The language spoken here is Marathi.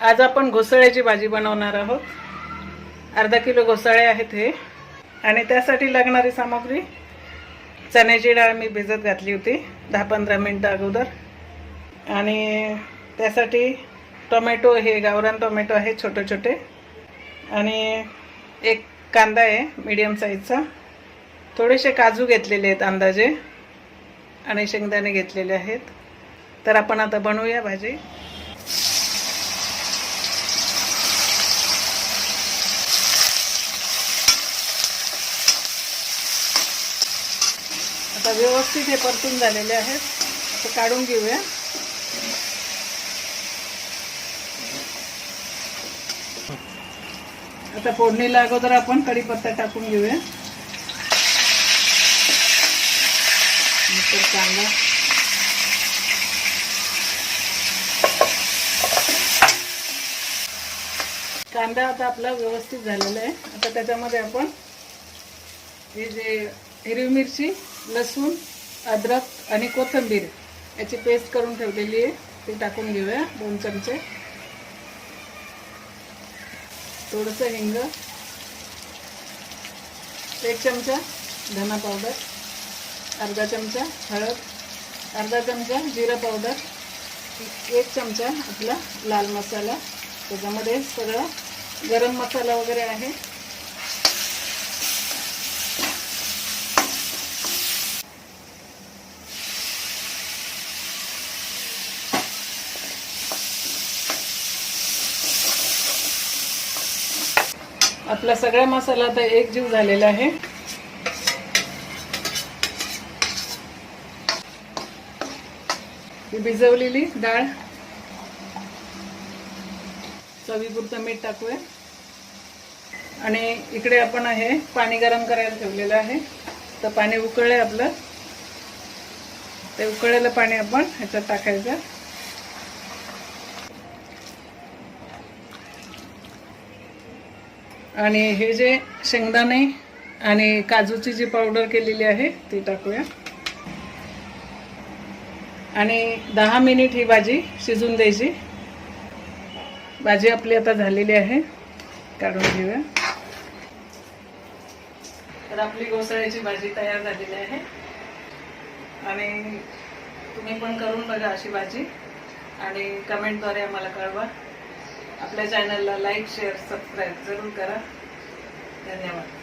आज आपण घोसाळ्याची भाजी बनवणार आहोत। अर्धा किलो घोसाळे आहेत हे, आणि त्यासाठी लागणारी सामग्री चण्याची डाळ मी भिजत घातली होती 10-15 मिनिटं अगोदर, आणि त्यासाठी टोमॅटो, हे गावरान टोमॅटो आहे छोटे छोटे, आणि एक कांदा आहे मीडियम साईजचा, थोडेसे काजू घेतलेले आहेत अंदाजे, आणि शेंगदाणे घेतलेले आहेत। तर आपण आता बनवूया भाजी। आता व्यवस्थित हे परतून झालेले आहेत, आता काढून घेऊया। आता फोडणीला अगोदर आपण कढीपत्ता टाकून घेऊया, नंतर कांदा, कांदा आता आपला व्यवस्थित झालेला आहे। आता त्याच्यामध्ये आपण हे जे हिरवी मिरची, लसूण, अद्रक आणि कोथिंबीर याची पेस्ट करून ठेवलेली आहे ती टाकून घेऊया, 2 चमचे। थोडंसं हिंग, 1 चमचा धना पावडर, अर्धा चमचा हळद, अर्धा चमचा जिरा पावडर, 1 चमचा आपला लाल मसाला, त्याच्यामध्ये सगळं गरम मसाला वगैरे आहे। आपला सगळा मसाला आता एकजीव झालेला आहे। ही भिजवलेली डाळ, चवीपुरतं मीठ टाकूया, आणि इकडे आपण हे पाणी गरम करायला ठेवलेलं आहे। तर पाणी उकळलंय आपलं, ते उकळलेलं पाणी आपण ह्याच्यात टाकायचं, आणि हे जे शेंगदाणे आणि काजूची जी पावडर केलेली आहे ती टाकूया, आणि 10 मिनिट ही भाजी शिजून द्यायची। भाजी आपली आता झालेली आहे, काढून घेऊया। तर आपली घोसाळ्याची भाजी तयार झालेली आहे, आणि तुम्ही पण करून बघा अशी भाजी, आणि कमेंटद्वारे आम्हाला कळवा। आपल्या चॅनलला लाईक, शेअर, सबस्क्राईब जरूर करा। धन्यवाद।